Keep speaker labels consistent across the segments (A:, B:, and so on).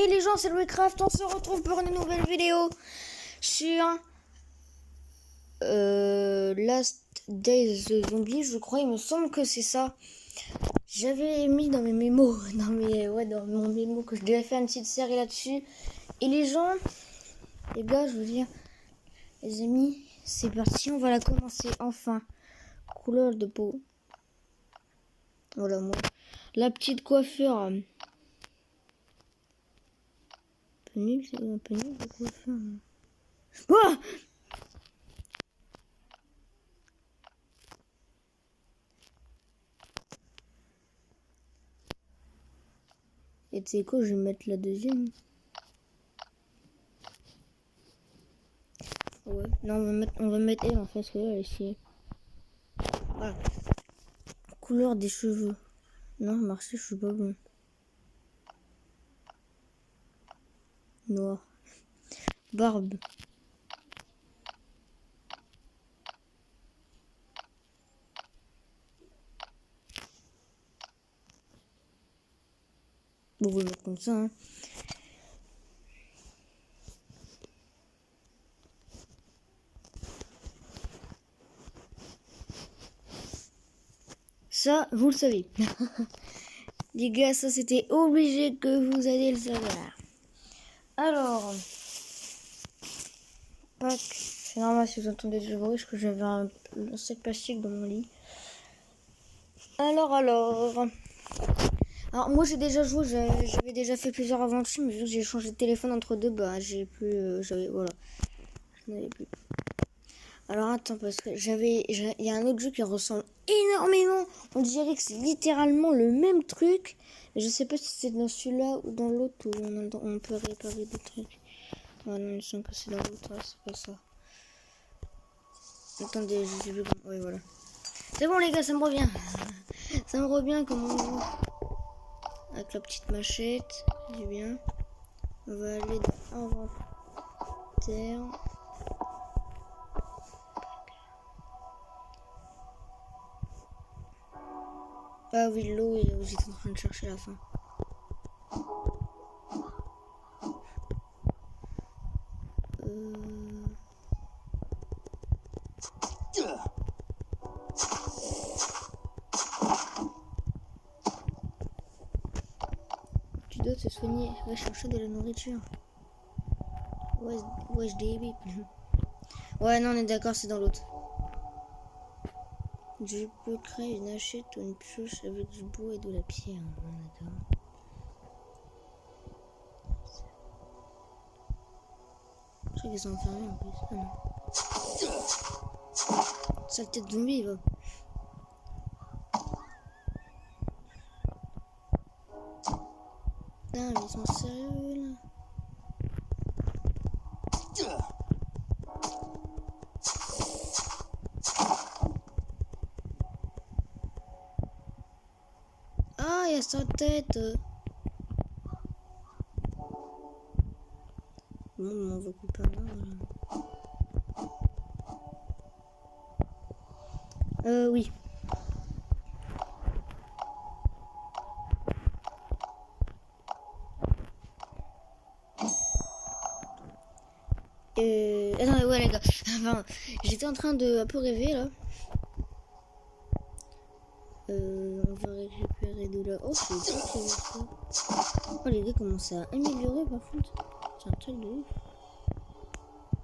A: Hey les gens, c'est Louiscraft, on se retrouve pour une nouvelle vidéo sur Last Days of Zombie, je crois, il me semble que c'est ça. J'avais mis dans mes mémos, dans mon mémo que je devais faire une petite série là-dessus. Et les gens, les gars, je veux dire, les amis, c'est parti, on va la commencer enfin. Couleur de peau. Voilà moi. La petite coiffure. Un peu nul, c'est un peu nul de coiffure. Oh! Et tu sais quoi, je vais mettre la deuxième. Ouais, non, on va mettre elle en fait, parce que là, elle est stylée. Voilà. Couleur des cheveux. Non, Marseille, je suis pas bon. Noir. Barbe. Bon, on va le mettre comme ça, hein. Ça, vous le savez. Les gars, ça c'était obligé que vous alliez le savoir. Alors, pack. C'est normal si vous entendez du bruit, parce que j'avais un sac plastique dans mon lit. Alors, moi j'ai déjà joué, j'avais déjà fait plusieurs aventures, mais vu que j'ai changé de téléphone entre deux, bah j'ai plus, voilà, je n'avais plus. Alors attends, parce que il y a un autre jeu qui ressemble énormément. On dirait que c'est littéralement le même truc. Mais je sais pas si c'est dans celui-là ou dans l'autre où on peut réparer des trucs. Ouais, non, je sens que c'est dans l'autre, ouais, c'est pas ça. Attendez, j'ai vu comme... Oui, voilà. C'est bon les gars, ça me revient. Ça me revient comme on joue. Avec la petite machette, c'est bien. On va aller dans inventaire. Ah oui, l'eau, j'étais en train de chercher la fin. Tu dois te soigner, va chercher de la nourriture. Ouais, je dis oui. Ouais, non, on est d'accord, c'est dans l'autre. Je peux créer une hachette ou une pioche avec du bois et de la pierre. D'accord. Je crois qu'ils sont enfermés en plus. Ah non. Saleté de zombie, va. Putain, mais ils sont sérieux là. Ah, il y a sa tête. Bon, on va couper un arbre. Oui. Attendez, ouais les gars. Enfin, j'étais en train de un peu rêver là. On va récupérer de la... Oh, c'est pas qu'il y avait ça. Oh, les gars commencent à améliorer par contre. C'est un truc de ouf.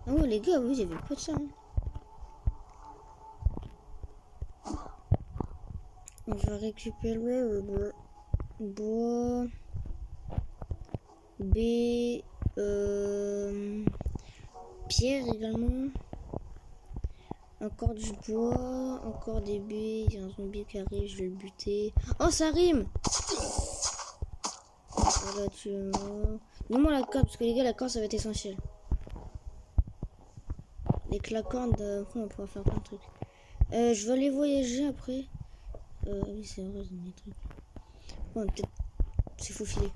A: Ah ouais, les gars, oui, il y avait pas de ça. Hein. On va récupérer bois. B. Pierre également. Encore du bois, encore des baies. Il y a un zombie qui arrive, je vais le buter. Oh, ça rime! Voilà, tu es mort. Donne-moi la corde, parce que les gars, la corde, ça va être essentiel. Avec la corde, après, on pourra faire plein de trucs. Je vais aller voyager après. Oui, c'est vrai, j'ai des trucs. Bon, peut-être c'est faufilé.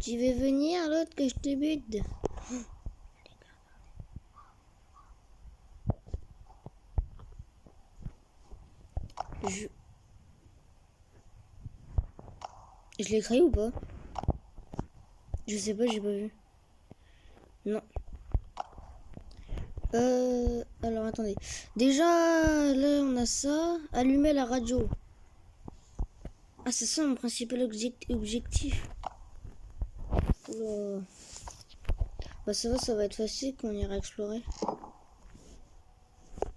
A: Tu veux venir l'autre que je te bute? Je l'ai créé ou pas? Je sais pas, j'ai pas vu. Non. Alors attendez. Déjà, là on a ça. Allumer la radio. Ah, c'est ça mon principal objectif. Oula. Bah ça va être facile quand on ira explorer.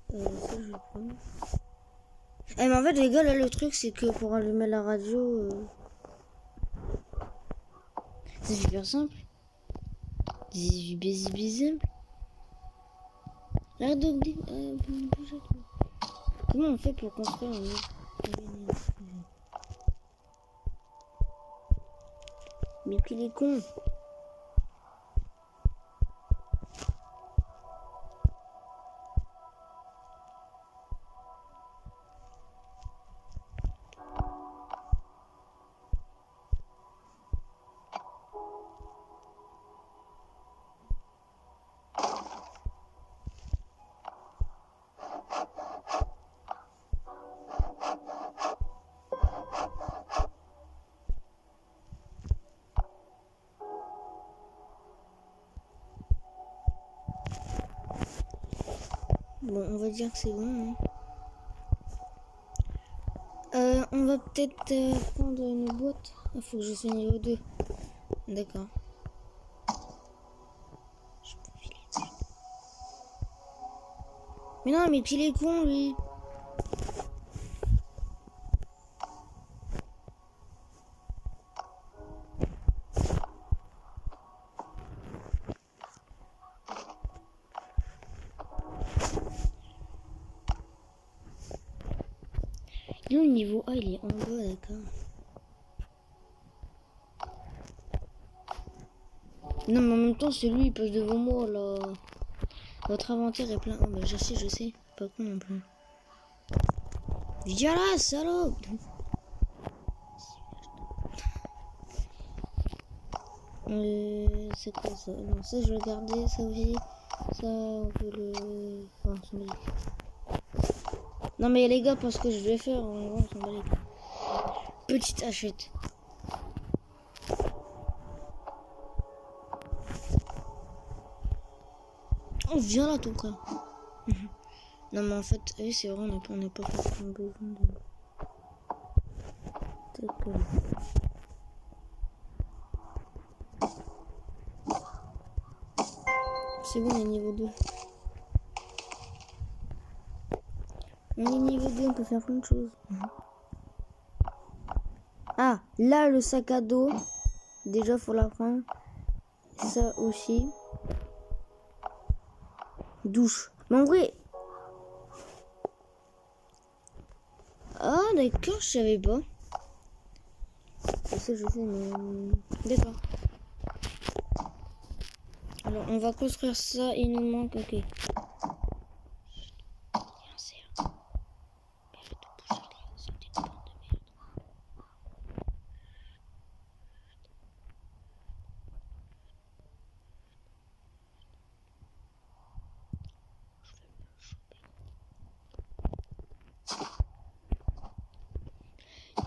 A: Ça je vais prendre. Eh mais en fait les gars là le truc c'est que pour allumer la radio c'est super simple. C'est simple. Arrête de comment on fait pour construire un... Mais qu'il est con. Bon, on va dire que c'est bon. Hein. On va peut-être prendre une boîte. Il faut que je sois niveau 2. D'accord. Mais non, mais qu'il est con, lui. Le niveau A, il est en bas, d'accord. Non, mais en même temps, c'est lui, il passe devant moi, là. Votre inventaire est plein. Oh, bah, je sais. Pas con non plus. Viens là, salope! C'est quoi ça? Non, ça, je vais garder. Ça aussi. Ça, on peut le. Enfin, on s'en bat les... Non, mais les gars, parce que je vais faire, on s'en bat les... Petite hachette. Oh, viens là, ton frère. Non, mais en fait, oui, c'est vrai, on n'est pas forcément besoin de... C'est bon, on est niveau 2. On est niveau 2, on peut faire plein de choses. Ah, là, le sac à dos. Déjà, faut la prendre. Ça aussi. Douche. Mais en vrai... Ah, d'accord, je savais pas. Ça, je sais, mais... D'accord. Alors, on va construire ça. Il nous manque... Ok.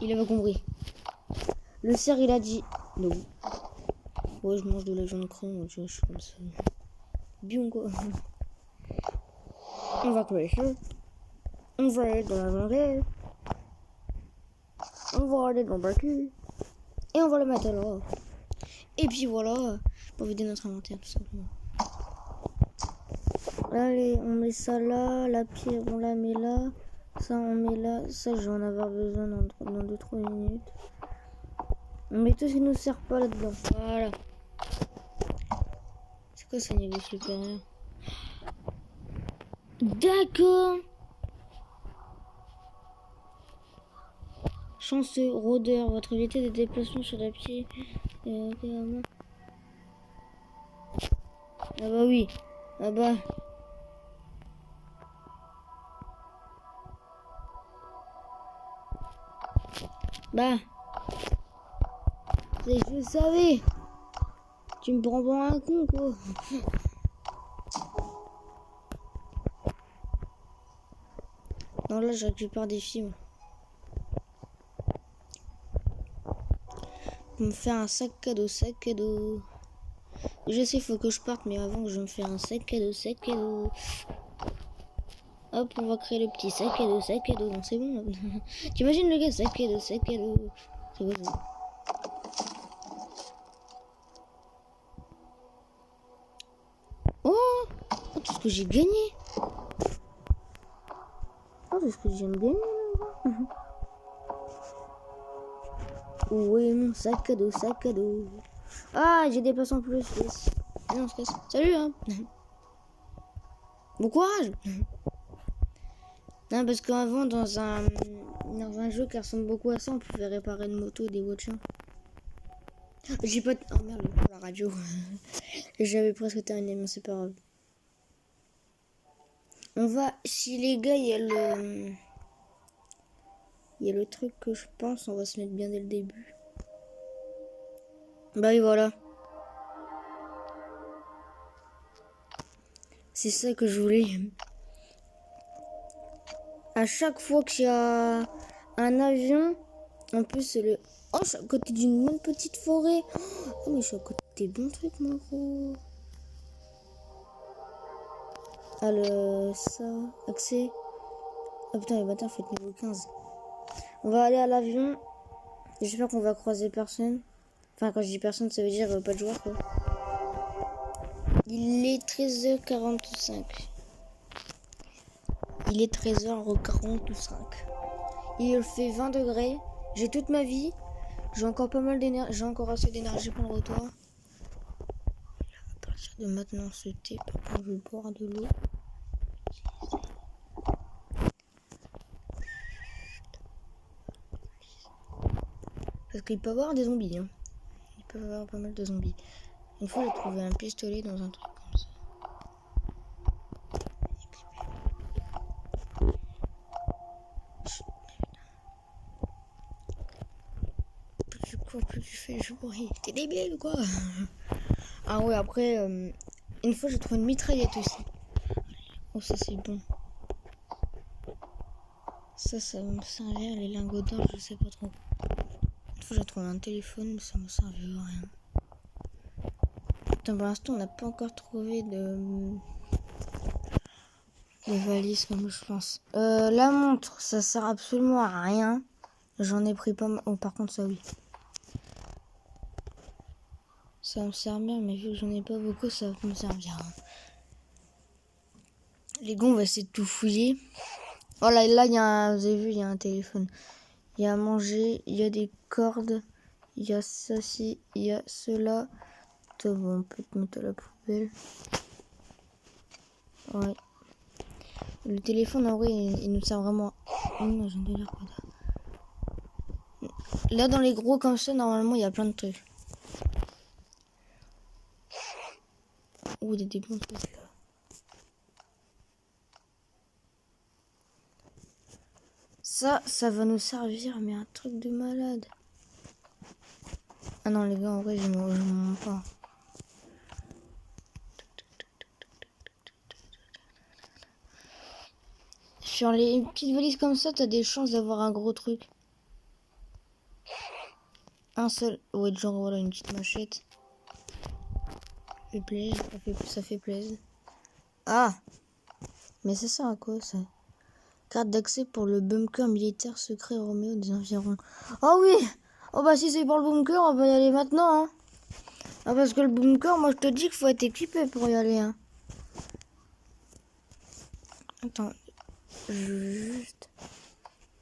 A: Il avait compris. Le cerf, il a dit non. Ouais, je mange de la viande crue, je suis comme ça. Bien quoi. On va créer ça. On va aller dans la journée. On va aller dans le barcu. Et on va le mettre là. Et puis voilà. Pour vider notre inventaire tout simplement. Allez, on met ça là. La pierre, on la met là. Ça, on met là. Ça, je vais en avoir besoin dans 2-3 minutes. On met tout ce qui nous sert pas là-dedans. Voilà. C'est quoi ce niveau supérieur? D'accord. Chanceux, rôdeur, votre vitesse de déplacement sur la pied. Ah bah oui. Ah bah. Bah, je savais. Tu me prends pour un con, quoi. Non, là, je récupère des films. Pour me faire un sac cadeau, Je sais, il faut que je parte, mais avant que je me fasse un sac cadeau. Hop, on va créer le petit sac cadeau. Non, c'est bon. T'imagines le gars, sac cadeau. C'est quoi ça? Oh, tout ce que j'ai gagné. Oh, c'est ce que j'aime gagner. Oui, mon sac cadeau. Ah, j'ai des places en plus. Yes. Allez, on se casse. Salut, hein. Bon courage. Non, parce qu'avant, dans un jeu qui ressemble beaucoup à ça, on pouvait réparer une moto et des voitures. J'ai pas... Oh merde, la radio. J'avais presque terminé, mais c'est pas grave. On va... Si les gars, il y a le truc que je pense, on va se mettre bien dès le début. Bah oui, voilà. C'est ça que je voulais. À chaque fois qu'il y a un avion, en plus c'est le... Oh, je suis à côté d'une bonne petite forêt. Oh, mais je suis à côté des bons trucs, mon gros. Ah, ça... Accès... Ah putain, les bâtards, faut être niveau 15. On va aller à l'avion. J'espère qu'on va croiser personne. Enfin, quand je dis personne, ça veut dire pas de joueurs, quoi. Il est 13h45. Il est 13h45. Il fait 20 degrés. J'ai toute ma vie. J'ai encore pas mal d'énergie. J'ai encore assez d'énergie pour le retour. À partir de maintenant, c'était par contre, je vais boire de l'eau. Parce qu'il peut y avoir des zombies. Hein. Il peut y avoir pas mal de zombies. Une fois, j'ai trouvé un pistolet dans un truc comme ça. Plus tu cours, plus tu fais je bruit. T'es débile ou quoi? Ah ouais, après, une fois, j'ai trouvé une mitraillette aussi. Oh, ça c'est bon. Ça va me servir. Les lingots d'or, je sais pas trop. Une fois, j'ai trouvé un téléphone, mais ça me servait à rien. Putain, pour l'instant, on n'a pas encore trouvé de valise comme je pense. La montre, ça sert absolument à rien. J'en ai pris pas mal. Oh, par contre, ça oui. Ça va me servir, mais vu que j'en ai pas beaucoup, ça va me servir. Les gars, on va essayer de tout fouiller. Oh là, il y a un... Vous avez vu, il y a un téléphone. Il y a à manger, il y a des cordes. Il y a ça, ci, il y a cela. Bon, on peut te mettre à la poubelle. Ouais. Le téléphone, en vrai, il nous sert vraiment... Non, j'en ai l'air quoi. Là, dans les gros comme ça, normalement, il y a plein de trucs. Oh, il y a des bons trucs là. Ça va nous servir, mais un truc de malade. Ah non, les gars, en vrai, je m'en mens pas. Sur les petites valises comme ça, t'as des chances d'avoir un gros truc. Un seul. Ouais, genre, voilà, une petite machette. Ça fait plaisir. Ah! Mais c'est ça, à quoi ça? Carte d'accès pour le bunker militaire secret Roméo des environs. Oh oui! Oh bah si c'est pour le bunker, on va y aller maintenant. Hein. Ah parce que le bunker, moi je te dis qu'il faut être équipé pour y aller. Hein. Attends. Juste...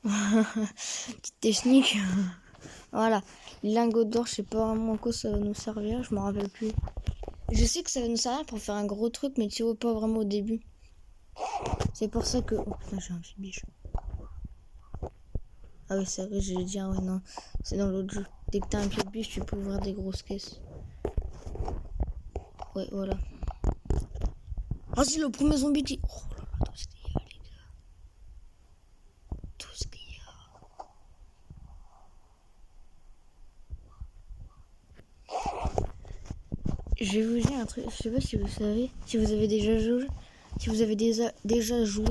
A: Petite technique. Voilà. Les lingots d'or, je sais pas vraiment à quoi ça va nous servir. Je m'en rappelle plus. Je sais que ça va nous servir pour faire un gros truc, mais tu vois pas vraiment au début. C'est pour ça que... Oh putain, j'ai un petit biche. Ah oui, c'est vrai, je vais dire, ouais, non. C'est dans l'autre jeu. Dès que t'as un pied de biche, tu peux ouvrir des grosses caisses. Ouais, voilà. Ah si, le premier zombie dit... Oh là là, tout ce qu'il y a, les gars. Tout ce qu'il y a. Je vais vous dire un truc, je sais pas si vous savez, si vous avez déjà joué, déjà joué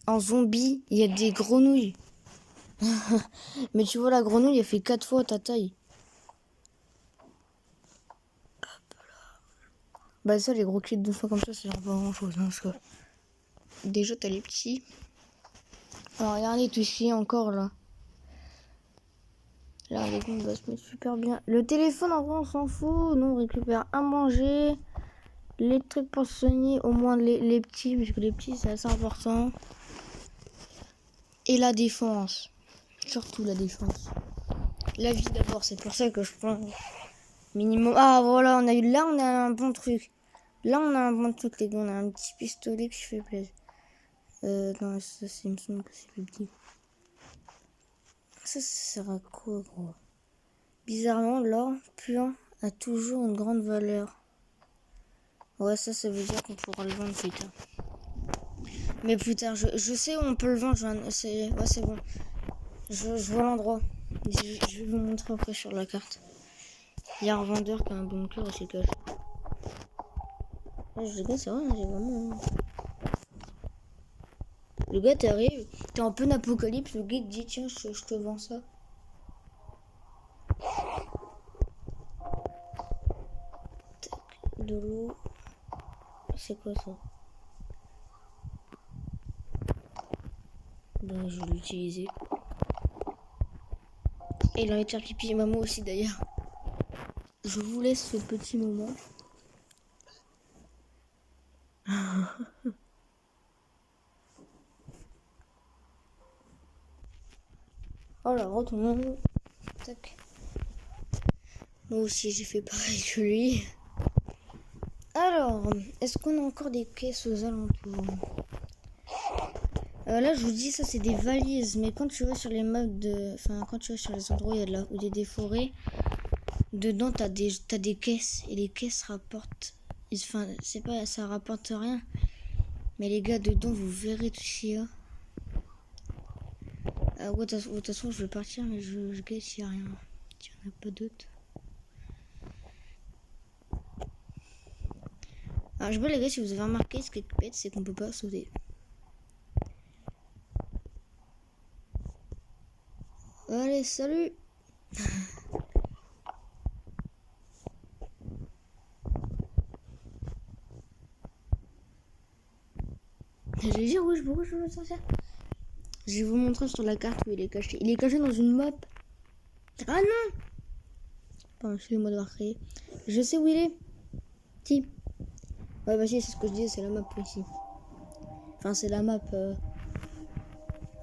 A: en zombie, il y a des grenouilles. Mais tu vois la grenouille, elle fait 4 fois ta taille. Bah ça, les gros clips 2 fois comme ça sert pas à grand chose. Hein, parce que déjà t'as les petits. Alors regardez tout ici encore là. Là, les gars, on va se mettre super bien. Le téléphone, en vrai, on s'en fout. Nous, on récupère à manger. Les trucs pour soigner, au moins les petits, parce que les petits, c'est assez important. Et la défense. Surtout la défense. La vie d'abord, c'est pour ça que je prends minimum. Ah, voilà, là, on a un bon truc. Là, on a un bon truc, les gars. On a un petit pistolet qui fait plaisir. Non, ça, il me semble que c'est plus petit. Ça sert à quoi, gros? Bizarrement, l'or pur a toujours une grande valeur. Ouais, ça veut dire qu'on pourra le vendre plus tard. Mais plus tard, je sais où on peut le vendre. Ouais, c'est bon. Je vois l'endroit. Je vais vous montrer après sur la carte. Il y a un vendeur qui a un bunker et c'est caché. Ouais, je dis, c'est vrai, j'ai vraiment... Le gars, t'arrives, t'es en plein apocalypse, le gars te dit, tiens, je te vends ça. Tac, de l'eau. C'est quoi ça? Ben, je vais l'utiliser. Et il en est faire pipi, maman aussi d'ailleurs. Je vous laisse ce petit moment. Oh là, retournons. Tac. Moi aussi, j'ai fait pareil que lui. Alors, est-ce qu'on a encore des caisses aux alentours? Là, je vous dis, ça, c'est des valises. Mais quand tu vas sur les maps Enfin, quand tu vas sur les endroits où il y a des forêts, dedans, t'as des caisses. Et les caisses rapportent... Enfin, c'est pas... Ça rapporte rien. Mais les gars, dedans, vous verrez tout ce qu'il y a. Ouais, de toute façon, je vais partir, mais je guette s'il n'y a rien. Il n'y en a pas d'autres. Alors, je vois, les gars, si vous avez remarqué, ce qui est bête, c'est qu'on peut pas sauter. Allez, salut. Je vais dire, oui, pourquoi je veux me sortir? Je vais vous montrer sur la carte où il est caché. Il est caché dans une map. Ah non! Pardon, excusez-moi d'avoir créé. Je sais où il est. Si. Ouais, bah si, c'est ce que je disais, c'est la map ici. Enfin, c'est la map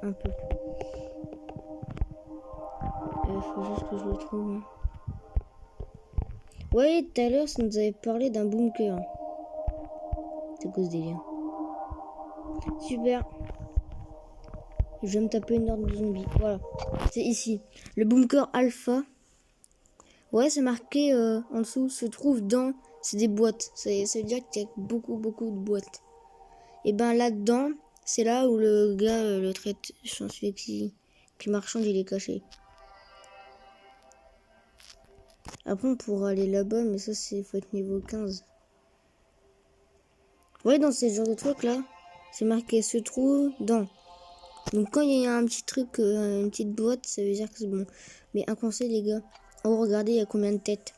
A: un peu. Il faut juste que je le trouve. Ouais, tout à l'heure, ça nous avait parlé d'un bunker. C'est cause des liens. Super. Je vais me taper une horde de zombies. Voilà. C'est ici. Le bunker alpha. Ouais, c'est marqué en dessous. Se trouve dans... C'est des boîtes. Ça veut dire qu'il y a beaucoup de boîtes. Et ben là-dedans, c'est là où le gars, le traite, celui qui marchande, il est caché. Après, on pourra aller là-bas, mais ça, faut être niveau 15. Ouais, dans ces genres de trucs là, c'est marqué se trouve dans. Donc quand il y a un petit truc, une petite boîte, ça veut dire que c'est bon. Mais un conseil, les gars. Oh, regardez, il y a combien de têtes.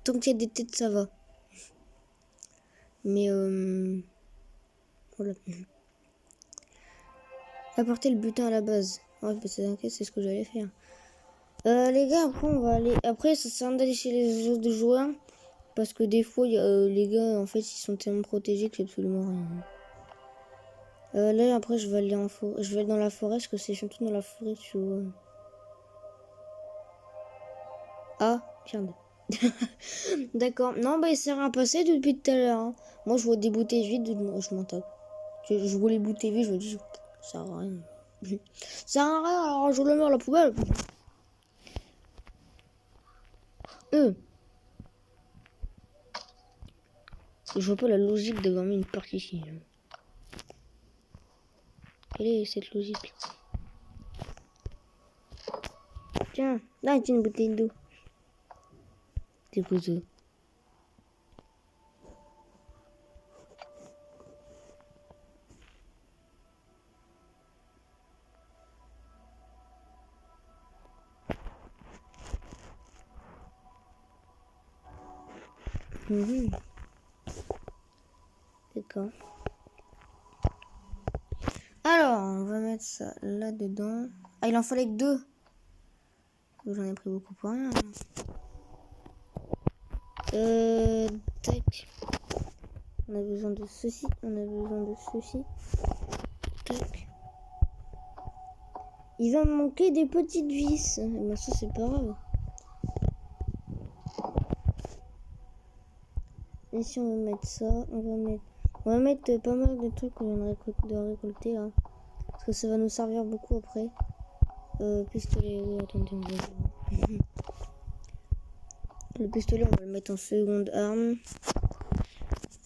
A: Tant qu'il y a des têtes, ça va. Mais voilà. Apporter le butin à la base. Ouais, bah, c'est ce que j'allais faire. Les gars, après on va aller. Après, ça sert à rien d'aller chez les autres joueurs. Parce que des fois, les gars, en fait, ils sont tellement protégés que c'est absolument rien. Là, après, je vais aller en forêt. Je vais aller dans la forêt parce que c'est surtout dans la forêt que tu vois. Ah, merde. D'accord. Non, bah, il sert à rien passer depuis tout à l'heure. Hein. Moi, je vois des bouteilles vides, je m'en tape. Je vois les bouteilles vides, je me dis, ça sert à rien. Ça sert à rien, alors je le mets à la poubelle. Je vois pas la logique d'avoir mis une porte ici. Quelle est cette logique? Tiens, là, il y a une bouteille d'eau. C'est quoi ça? Mhm. D'accord. Alors, on va mettre ça là-dedans. Ah, il en fallait que 2. J'en ai pris beaucoup pour rien. Tac. On a besoin de ceci. On a besoin de ceci. Tac. Il va me manquer des petites vis. Ben ça, c'est pas grave. Et si on va mettre ça, on va mettre pas mal de trucs qu'on vient de récolter là. Parce que ça va nous servir beaucoup après. Pistolet, oui, attendez, on va voir. Le pistolet, on va le mettre en seconde arme.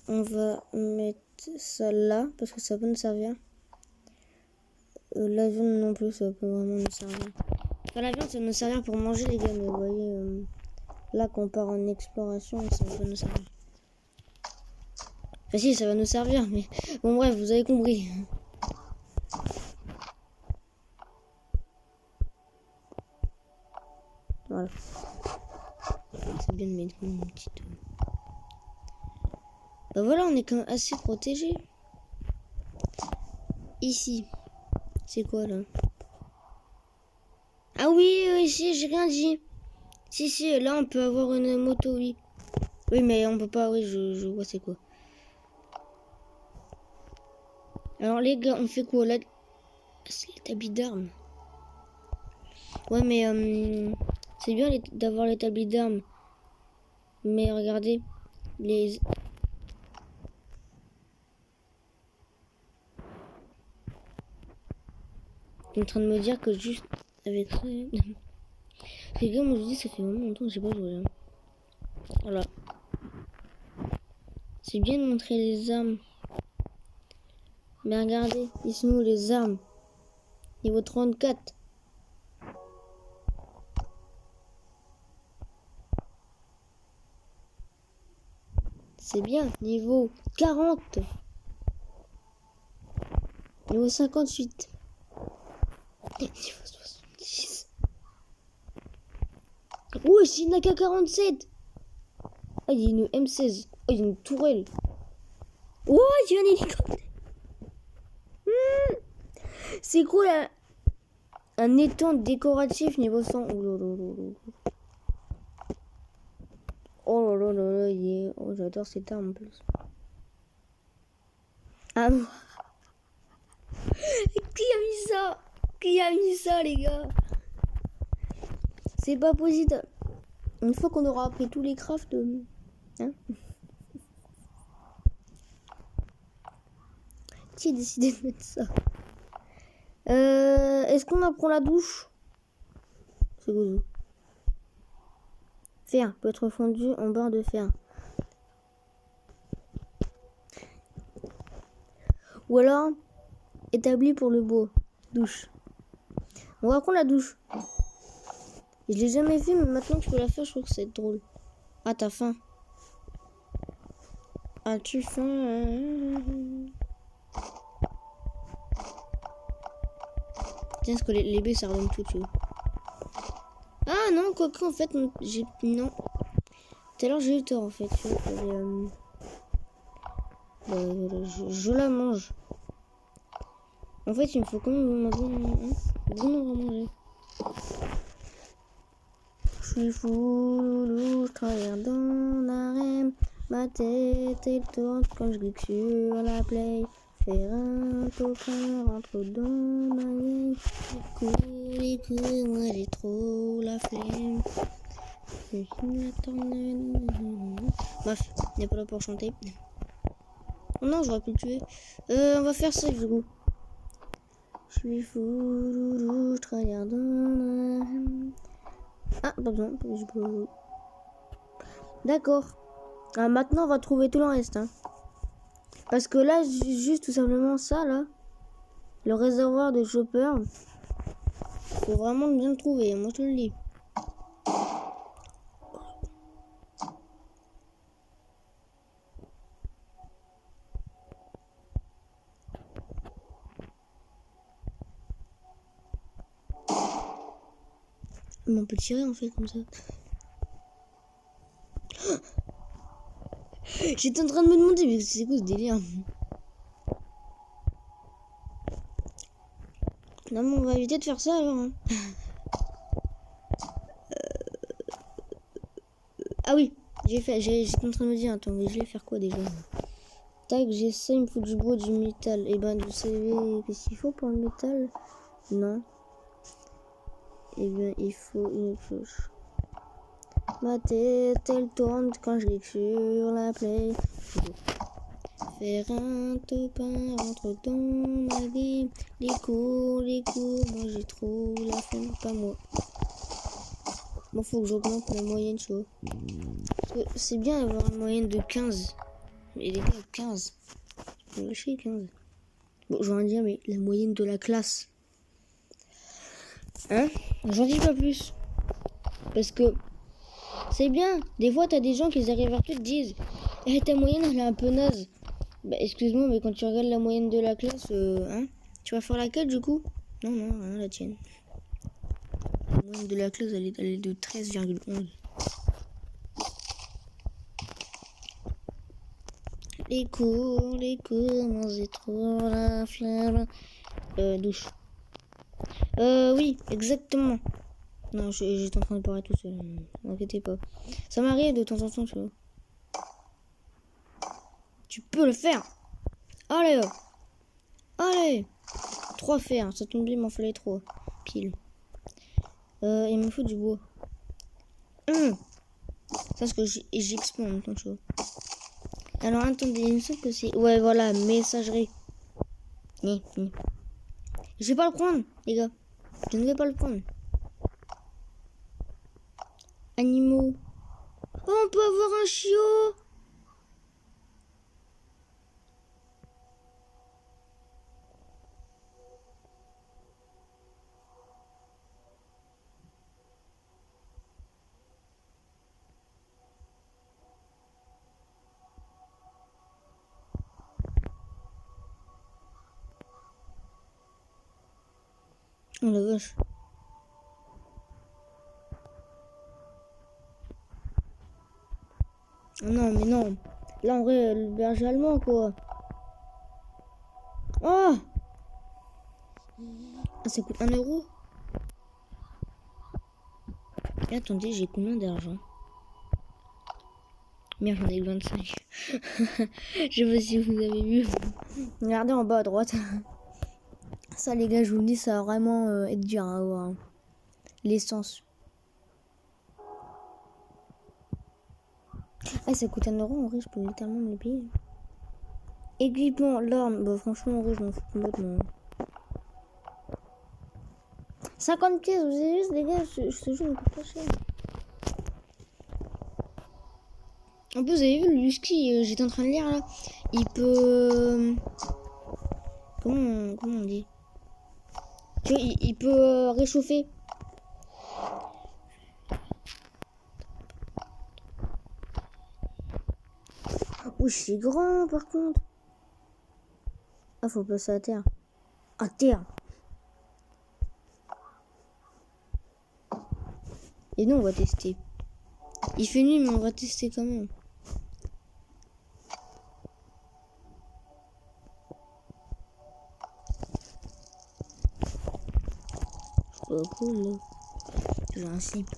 A: On va mettre ça là, parce que ça peut nous servir. La viande non plus, ça peut vraiment nous servir. Enfin, la viande, ça va nous servir pour manger, les gars, mais vous voyez, là, qu'on part en exploration, ça va nous servir. Enfin, si, ça va nous servir, mais bon, bref, vous avez compris. Voilà. C'est bien de mettre une petite... Bah voilà, on est quand même assez protégé. Ici. C'est quoi, là? Ah oui, oui, si, j'ai rien dit. Si, là, on peut avoir une moto, oui. Oui, mais on peut pas, oui, je vois c'est quoi. Alors, les gars, on fait quoi, là? C'est l'établi d'armes. Ouais, mais c'est bien d'avoir l'établi d'armes. Mais regardez, les... Il est en train de me dire que juste avec ça... Les gars, moi je dis, ça fait vraiment longtemps que j'ai pas joué. Hein. Voilà. C'est bien de montrer les armes. Mais regardez, ici nous les armes. Niveau 34. C'est bien. Niveau 40. Niveau 58. Niveau 70. Oh, c'est une AK-47. Ah, il y a une M16. Oh, il y a une tourelle. Oh, il y a un hélicoptère. C'est quoi là? Un étang décoratif niveau 100. Oh là là là là, oh, j'adore cette arme en plus. Ah bon. Qui a mis ça? Qui a mis ça, les gars? C'est pas possible. Une fois qu'on aura appris tous les crafts, hein? Qui a décidé de mettre ça? Est-ce qu'on apprend la douche? C'est gozo. Fer peut être fondu en barre de fer. Ou alors, établi pour le beau. Douche. On va apprendre la douche. Je l'ai jamais fait, mais maintenant que je peux la faire, je trouve que c'est drôle. Ah, t'as faim? As-tu faim? Tiens, parce que les baies, ça redonne tout, tu vois. Ah non, quoique, en fait, j'ai... Non. Tout à l'heure, j'ai eu tort, en fait. Tu vois, je la mange. En fait, il me faut quand même bon à manger. Je suis fou, loulou, je travaille dans l'arène. Ma tête, elle tourne quand je clique sur la play. Faire un token rentre dans ma game. Cours, moi j'ai trop la flemme. Bref, il n'est pas là pour chanter. Oh non, j'aurais pu le tuer. On va faire ça du coup. Je suis fou, loulou, je travaille dans l'arène. Ah, pas besoin, je peux... D'accord. Ah, maintenant, on va trouver tout le reste. Hein. Parce que là, juste tout simplement ça, là. Le réservoir de chopper. Faut vraiment bien le trouver, moi je te le dis. Mais on peut tirer en fait comme ça. J'étais en train de me demander, mais c'est quoi ce délire? Non, mais on va éviter de faire ça alors. Hein. Ah oui, j'étais en train de me dire, attends, mais je vais faire quoi déjà? Tac, j'ai ça, il me faut du bois, du métal. Et ben, vous savez qu'est-ce qu'il faut pour le métal? Non. Et bien, il faut une cloche. Ma tête, elle tourne quand je clique sur la play. Faire un top 1 rentre dans ma vie. Les cours, moi j'ai trop la flemme, pas moi. Bon, faut que j'augmente ma moyenne, tu vois. C'est bien d'avoir une moyenne de 15. Mais les gars, 15. Je vais lâcher 15. Bon, j'en ai dire, mais la moyenne de la classe. Hein? J'en dis pas plus. Parce que c'est bien. Des fois, t'as des gens qui arrivent vers toi et te disent eh, ta moyenne, elle est un peu naze. Bah, excuse-moi, mais quand tu regardes la moyenne de la classe, hein? Tu vas faire laquelle du coup? Non, non, rien, la tienne. La moyenne de la classe, elle est de 13,11. Les cours, moi j'ai trop la flemme. Douche. Oui, exactement. Non, j'étais en train de parler tout seul. Ne m'inquiétez pas. Ça m'arrive de temps en temps, tu vois. Tu peux le faire. Allez, hop. Allez. 3 fers. Ça tombe bien, il m'en fallait 3. Pile. Il me faut du bois. Ça, parce que j'expose en même temps, tu vois. Alors, attendez, il me semble que c'est... Ouais, voilà, messagerie. Je vais pas le prendre, les gars. Je ne vais pas le prendre. Animaux. Oh, on peut avoir un chiot. Oh la vache. Oh non, mais non. Là, en vrai, le berger allemand, quoi. Oh! Ah, ça coûte 1 euro. Et attendez, j'ai combien d'argent? Merde, j'en ai 25. Je sais pas si vous avez vu. Regardez en bas à droite. Ça, les gars, je vous le dis, ça va vraiment être dur à avoir. Hein. L'essence. Ah, ça coûte 1 euro. En vrai, je peux littéralement me le payer. Équipement, l'arme. Bah, franchement, en vrai, je m'en fous complètement. 50 pièces, vous avez vu, les gars, ce jeu me coûte pas cher. En plus, vous avez vu, le Husky, j'étais en train de lire là. Il peut. Comment on dit? Tu vois, il peut réchauffer. Oh, c'est grand par contre. Ah, faut passer à terre. À terre. Et nous, on va tester. Il fait nuit, mais on va tester quand même. C'est pas cool là. J'ai un slip.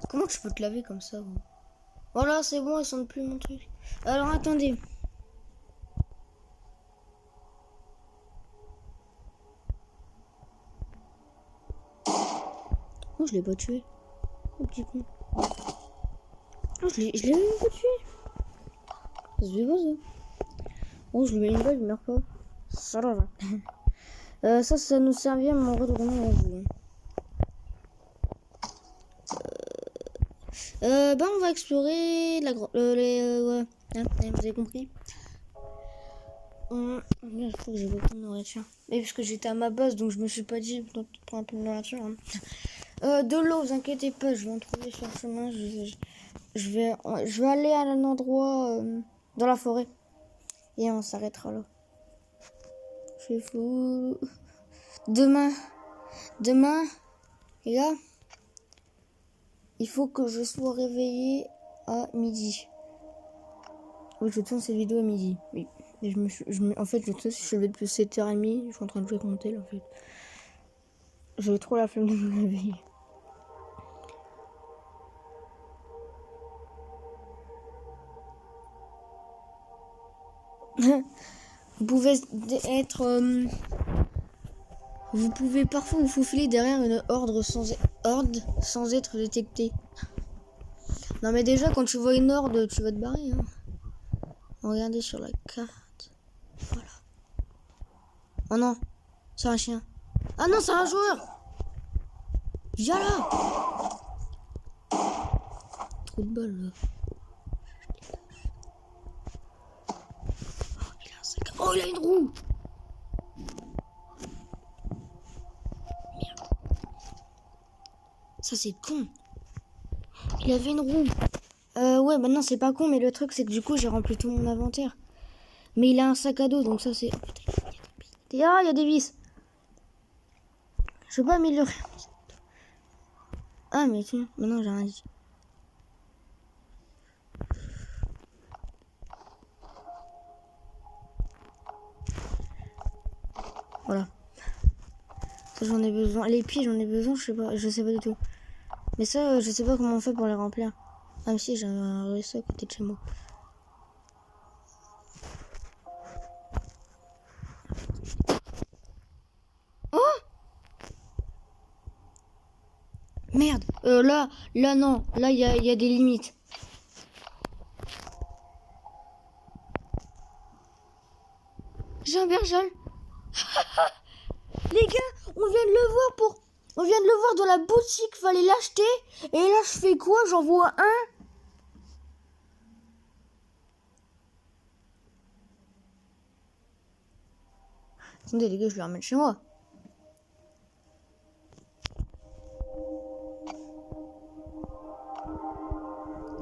A: Comment je peux te laver comme ça? Bon. Voilà, c'est bon, ils sentent plus mon truc. Alors attendez. Oh, je l'ai pas tué. Oh, petit con. Oh, je l'ai même pas tué. Ça se fait pas ça. Oh, je lui mets une balle, il meurt pas. Ça va. Ça nous servir, mais en vrai, vraiment, on joue. On va explorer la grotte. Ouais. Vous avez compris. Il faut que j'ai beaucoup de nourriture. Mais parce que j'étais à ma base, donc je me suis pas dit de prendre un peu de nourriture. Hein. De l'eau, vous inquiétez pas, je vais en trouver sur le chemin. Je vais aller à un endroit dans la forêt. Et on s'arrêtera là. Je suis fou. Demain, les gars, il faut que je sois réveillé à midi. Oui, je tourne cette vidéo à midi. Oui. Et en fait, je suis levé depuis 7h30. Je suis en train de jouer avec mon tel, en fait. J'avais trop la flemme de me lever. Vous pouvez être... vous pouvez parfois vous faufiler derrière une horde sans être détecté. Non mais déjà, quand tu vois une horde, tu vas te barrer. Hein. Regardez sur la carte. Voilà. Oh non, c'est un chien. Ah non, c'est un joueur. Viens là. Trop de balles là. Oh, il a un sac. Oh, il a une roue. Merde. Ça c'est con. Il avait une roue. Ouais, bah non, c'est pas con, mais le truc c'est que du coup j'ai rempli tout mon inventaire. Mais il a un sac à dos, donc ça c'est... Oh putain, il y a des vis. Je peux pas améliorer. Ah mais tiens, maintenant j'ai rien dit. Voilà. Ça j'en ai besoin. Les pieds j'en ai besoin, je sais pas du tout. Mais ça, je sais pas comment on fait pour les remplir. Ah mais si, j'ai un ruisseau à côté de chez moi. Oh merde. Là non. Là il y a des limites. J'ai un bergel. Les gars, on vient de le voir dans la boutique, fallait l'acheter. Et là, je fais quoi? J'en vois un. Attendez, les gars, je vais le remettre chez moi.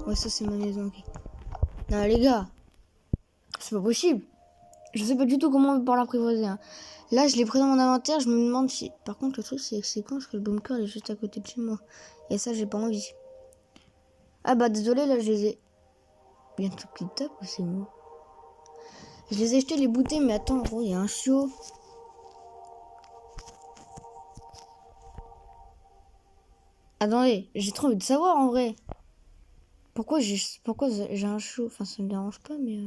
A: Ouais, ça, c'est ma maison, ok. Non, les gars, c'est pas possible. Je sais pas du tout comment on peut l'apprivoiser. Hein. Là, je l'ai pris dans mon inventaire, je me demande si... Par contre, le truc, c'est quand parce que le bunker est juste à côté de chez moi. Et ça, j'ai pas envie. Ah bah, désolé, là, je les ai... Bientôt qu'il tape ou c'est moi? Je les ai jetés les bouteilles, mais attends, gros, il y a un chiot. Attendez, j'ai trop envie de savoir en vrai. Pourquoi j'ai un chiot? Enfin, ça me dérange pas, mais...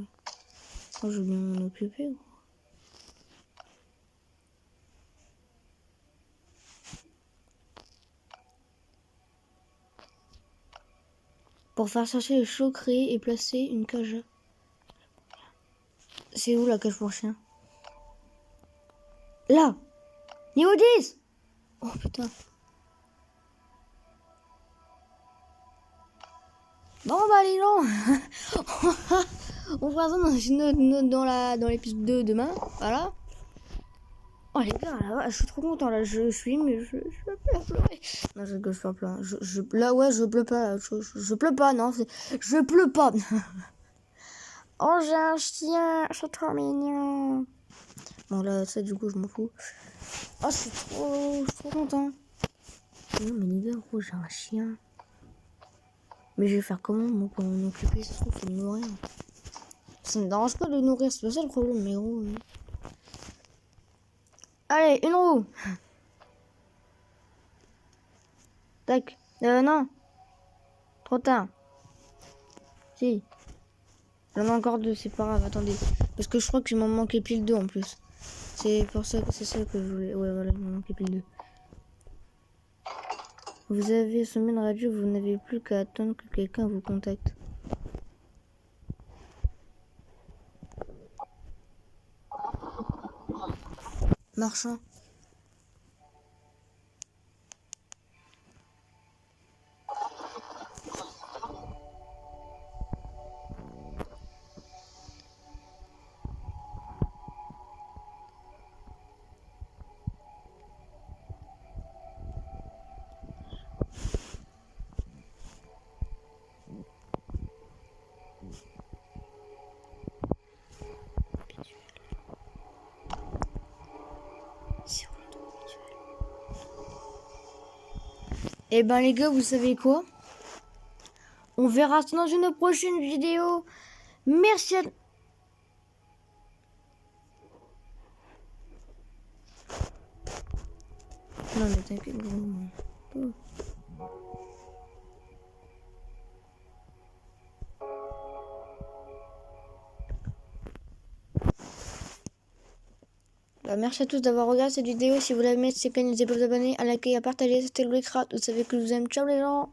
A: Moi, je veux bien m'en occuper. Gros. Pour faire chercher le chiot, créer et placer une cage. C'est où la cage pour chien? Là! Niveau 10! Oh putain. Bon bah les gens, on fera ça dans l'épisode 2 demain, voilà. Oh les gars, là, je suis trop content là, je suis, mais je peux pleurer. Non, je rigole, je pleure pas. Là ouais, je pleure pas, je pleure pas, non, je pleure pas. Oh j'ai un chien, c'est trop mignon. Bon là, ça du coup, je m'en fous. Oh je suis trop content. Non mais les gars, gros, j'ai un chien. Mais je vais faire comment moi pour m'en occuper? Ça se trouve, faut le nourrir. Ça me dérange pas de le nourrir, c'est pas ça le problème, mais gros. Allez, une roue. Tac. Non. Trop tard. Si. J'en ai encore deux, c'est pas grave, attendez. Parce que je crois qu'il m'en manquait pile deux en plus. C'est pour ça que c'est ça que je voulais. Ouais, voilà, il m'en manquait pile deux. Vous avez semé une radio, vous n'avez plus qu'à attendre que quelqu'un vous contacte. Marchand. Eh ben les gars, vous savez quoi? On On verra ça dans une prochaine vidéo. Merci à... Non mais t'inquiète. Merci à tous d'avoir regardé cette vidéo. Si vous l'avez aimé, n'hésitez pas à vous abonner, à liker, à partager. C'était Louis Craft. Vous savez que je vous aime. Ciao les gens.